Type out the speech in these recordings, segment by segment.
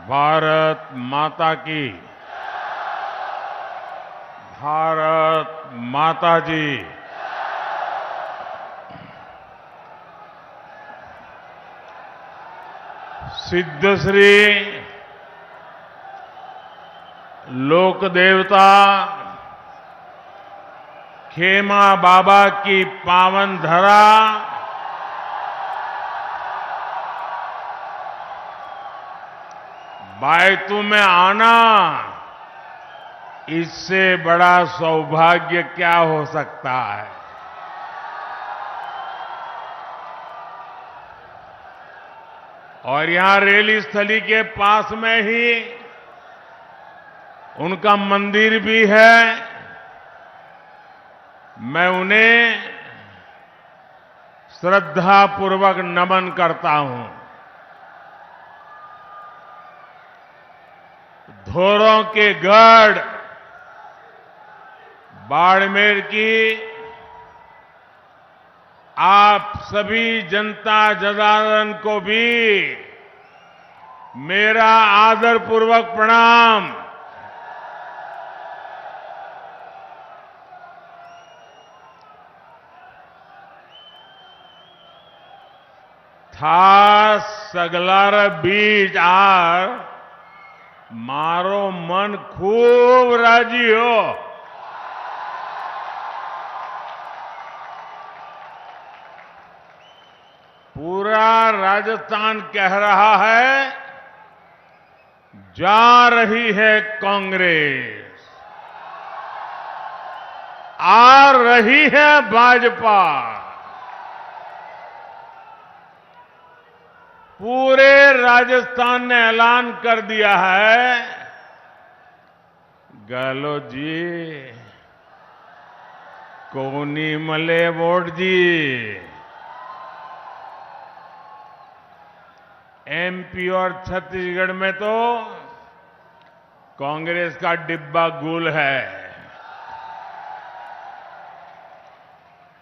भारत माता की। भारत माता जी। सिद्धश्री लोक देवता खेमा बाबा की पावन धरा बायतू में आना, इससे बड़ा सौभाग्य क्या हो सकता है। और यहां रेली स्थली के पास में ही उनका मंदिर भी है। मैं उन्हें श्रद्धापूर्वक नमन करता हूं। धोरों के गढ़ बाड़मेर की आप सभी जनता जनार्दन को भी मेरा आदरपूर्वक प्रणाम। था सगलार बीज आर मारो मन खूब राजी हो। पूरा राजस्थान कह रहा है, जा रही है कांग्रेस, आ रही है भाजपा। पूरे राजस्थान ने ऐलान कर दिया है, गहलोत जी कोनी मले वोट जी। एमपी और छत्तीसगढ़ में तो कांग्रेस का डिब्बा गुल है।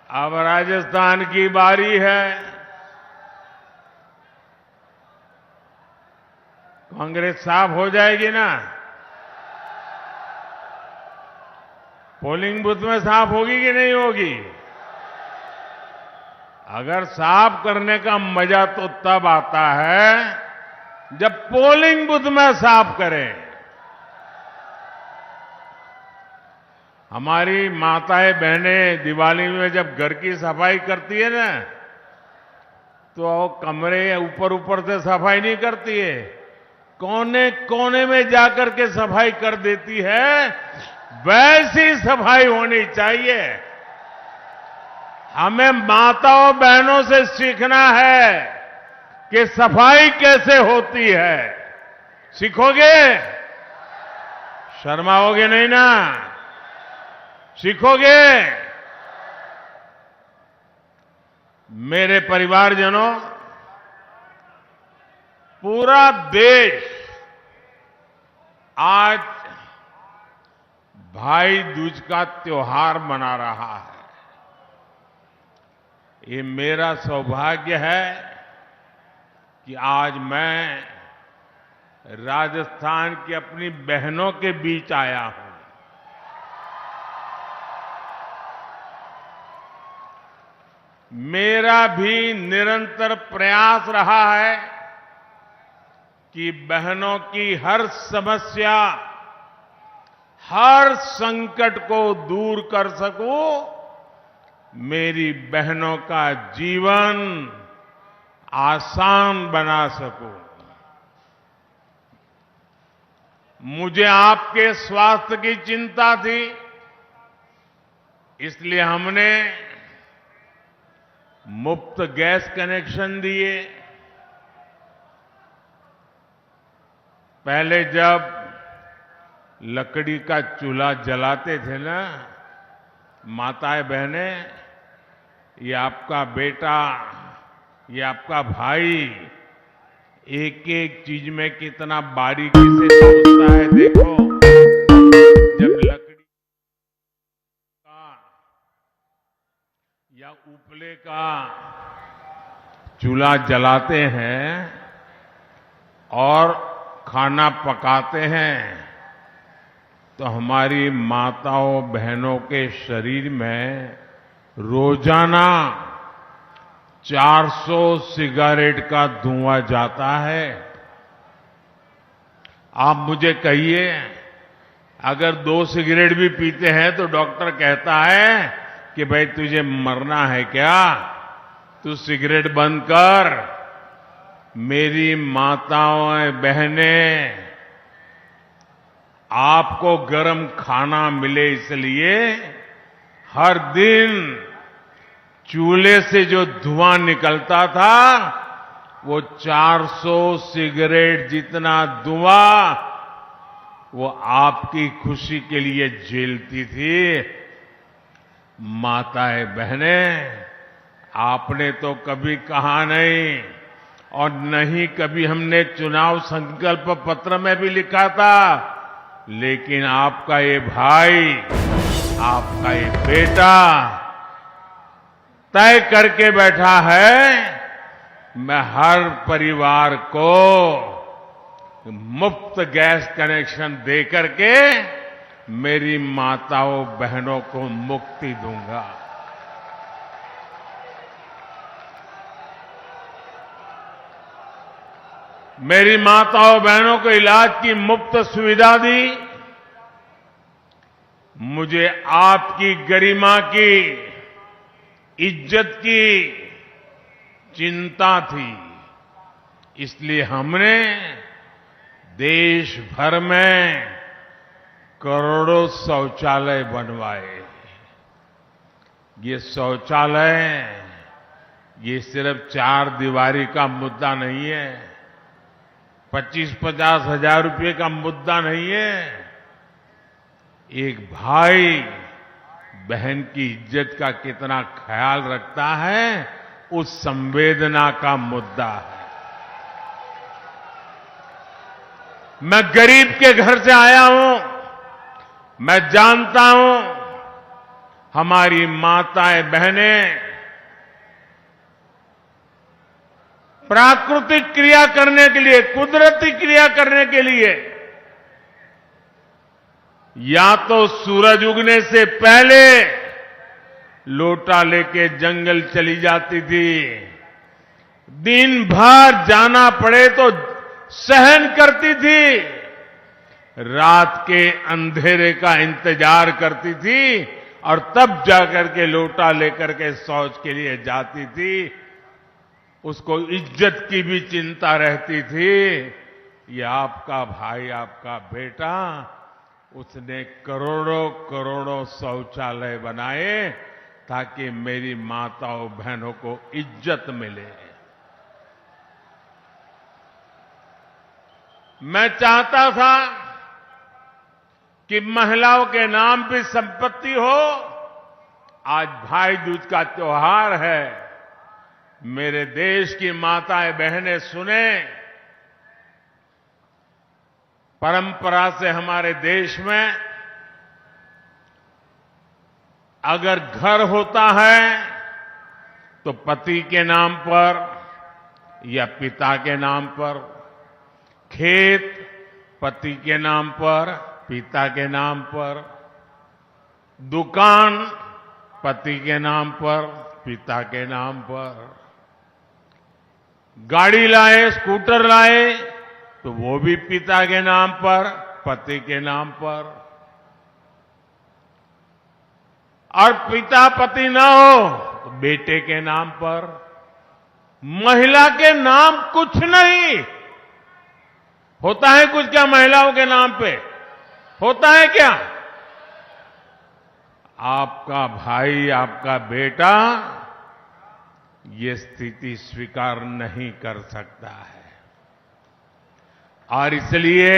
अब राजस्थान की बारी है। कांग्रेस साफ हो जाएगी ना। पोलिंग बूथ में साफ होगी कि नहीं होगी। अगर साफ करने का मजा तो तब आता है जब पोलिंग बूथ में साफ करें। हमारी माताएं बहनें दिवाली में जब घर की सफाई करती है ना, तो कमरे ऊपर ऊपर से सफाई नहीं करती है, कोने कोने में जाकर के सफाई कर देती है। वैसी सफाई होनी चाहिए। हमें माताओं बहनों से सीखना है कि सफाई कैसे होती है। सीखोगे? शर्माओगे नहीं ना? सीखोगे? मेरे परिवारजनों, पूरा देश आज भाई दूज का त्योहार मना रहा है। ये मेरा सौभाग्य है कि आज मैं राजस्थान की अपनी बहनों के बीच आया हूं। मेरा भी निरंतर प्रयास रहा है कि बहनों की हर समस्या, हर संकट को दूर कर सकूं, मेरी बहनों का जीवन आसान बना सकूं। मुझे आपके स्वास्थ्य की चिंता थी, इसलिए हमने मुफ्त गैस कनेक्शन दिए। पहले जब लकड़ी का चूल्हा जलाते थे ना, माताएं बहनें, ये आपका बेटा, ये आपका भाई एक एक चीज में कितना बारीकी से सोचता है। देखो, जब लकड़ी का या उपले का चूल्हा जलाते हैं और खाना पकाते हैं तो हमारी माताओं बहनों के शरीर में रोजाना 400 सिगारेट का धुआं जाता है। आप मुझे कहिए, अगर 2 सिगरेट भी पीते हैं तो डॉक्टर कहता है कि भाई तुझे मरना है क्या, तू सिगरेट बंद कर। मेरी माताओं बहनें, आपको गरम खाना मिले इसलिए हर दिन चूल्हे से जो धुआं निकलता था वो 400 सिगरेट जितना धुआं वो आपकी खुशी के लिए झेलती थी। माताएं बहनें, आपने तो कभी कहा नहीं और नहीं कभी हमने चुनाव संकल्प पत्र में भी लिखा था, लेकिन आपका ये भाई, आपका ये बेटा तय करके बैठा है, मैं हर परिवार को मुफ्त गैस कनेक्शन दे करके मेरी माताओं बहनों को मुक्ति दूंगा। मेरी माताओं बहनों को इलाज की मुफ्त सुविधा दी। मुझे आपकी गरिमा की, इज्जत की चिंता थी, इसलिए हमने देश भर में करोड़ों शौचालय बनवाए। ये शौचालय ये सिर्फ 4 दीवारी का मुद्दा नहीं है, 25-50 हजार रुपये का मुद्दा नहीं है। एक भाई बहन की इज्जत का कितना ख्याल रखता है, उस संवेदना का मुद्दा है। मैं गरीब के घर से आया हूं, मैं जानता हूं हमारी माताएं बहनें प्राकृतिक क्रिया करने के लिए, कुदरती क्रिया करने के लिए या तो सूरज उगने से पहले लोटा लेके जंगल चली जाती थी, दिन भर जाना पड़े तो सहन करती थी, रात के अंधेरे का इंतजार करती थी और तब जाकर के लोटा लेकर के शौच के लिए जाती थी। उसको इज्जत की भी चिंता रहती थी। ये आपका भाई, आपका बेटा, उसने करोड़ों करोड़ों शौचालय बनाए ताकि मेरी माताओं बहनों को इज्जत मिले। मैं चाहता था कि महिलाओं के नाम भी संपत्ति हो। आज भाई दूज का त्योहार है, मेरे देश की माताएं बहनें सुने, परंपरा से हमारे देश में अगर घर होता है तो पति के नाम पर या पिता के नाम पर, खेत पति के नाम पर, पिता के नाम पर, दुकान पति के नाम पर, पिता के नाम पर, गाड़ी लाए, स्कूटर लाए तो वो भी पिता के नाम पर, पति के नाम पर। और पिता पति ना हो तो बेटे के नाम पर। महिला के नाम कुछ नहीं होता है। कुछ क्या महिलाओं के नाम पे होता है क्या? आपका भाई, आपका बेटा ये स्थिति स्वीकार नहीं कर सकता है और इसलिए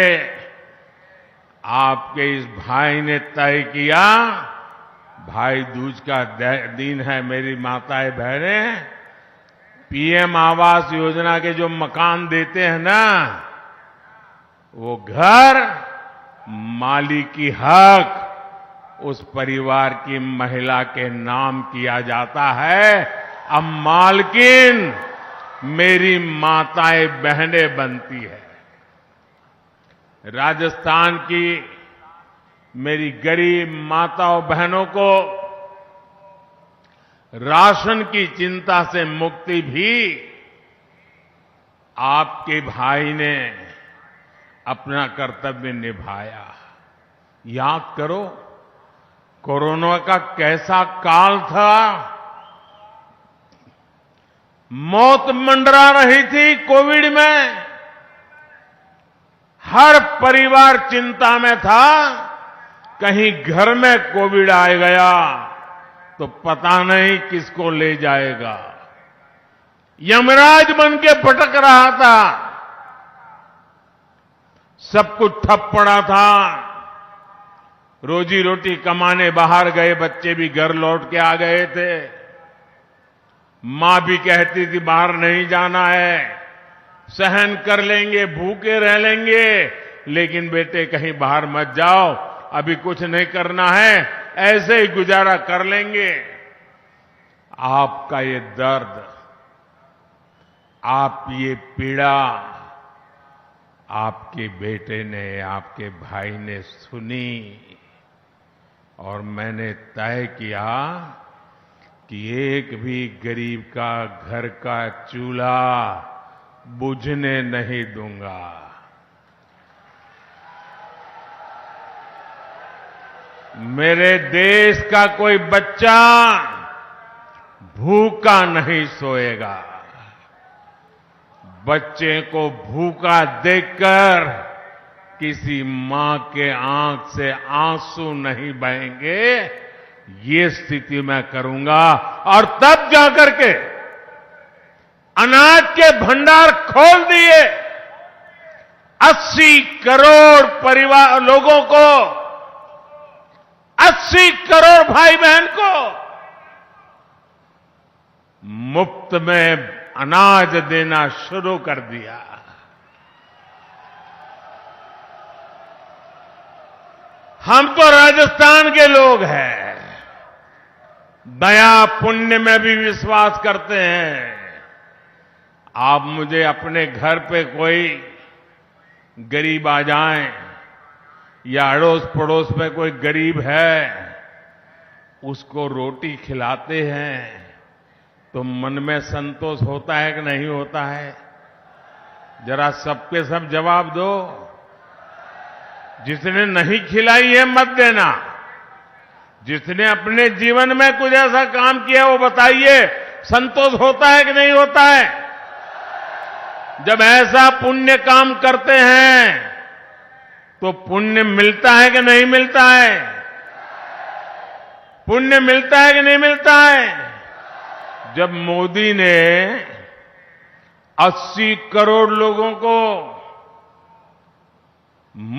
आपके इस भाई ने तय किया, भाई दूज का दिन है, मेरी माताएं बहनें, पीएम आवास योजना के जो मकान देते हैं ना, वो घर मालिकी हक उस परिवार की महिला के नाम किया जाता है। अब मालकिन मेरी माताएं बहनें बनती है। राजस्थान की मेरी गरीब माताओं बहनों को राशन की चिंता से मुक्ति भी आपके भाई ने अपना कर्तव्य निभाया। याद करो, कोरोना का कैसा काल था। मौत मंडरा रही थी कोविड में। हर परिवार चिंता में था, कहीं घर में कोविड आ गया तो पता नहीं किसको ले जाएगा। यमराज बन के भटक रहा था। सब कुछ ठप पड़ा था। रोजी रोटी कमाने बाहर गए बच्चे भी घर लौट के आ गए थे। मां भी कहती थी बाहर नहीं जाना है, सहन कर लेंगे, भूखे रह लेंगे, लेकिन बेटे कहीं बाहर मत जाओ, अभी कुछ नहीं करना है, ऐसे ही गुजारा कर लेंगे। आपका ये दर्द, आप ये पीड़ा आपके बेटे ने, आपके भाई ने सुनी और मैंने तय किया कि एक भी गरीब का घर का चूल्हा बुझने नहीं दूंगा। मेरे देश का कोई बच्चा भूखा नहीं सोएगा। बच्चे को भूखा देखकर किसी मां के आंख से आंसू नहीं बहेंगे, ये स्थिति मैं करूंगा। और तब जाकर के अनाज के भंडार खोल दिए। 80 करोड़ परिवार लोगों को, 80 करोड़ भाई बहन को मुफ्त में अनाज देना शुरू कर दिया। हम तो राजस्थान के लोग हैं, दया पुण्य में भी विश्वास करते हैं। आप मुझे अपने घर पे कोई गरीब आ जाए या अड़ोस पड़ोस में कोई गरीब है, उसको रोटी खिलाते हैं तो मन में संतोष होता है कि नहीं होता है? जरा सबके सब जवाब दो। जिसने नहीं खिलाई है मत देना, जिसने अपने जीवन में कुछ ऐसा काम किया वो बताइए, संतोष होता है कि नहीं होता है? जब ऐसा पुण्य काम करते हैं तो पुण्य मिलता है कि नहीं मिलता है? पुण्य मिलता है कि नहीं मिलता है? जब मोदी ने 80 करोड़ लोगों को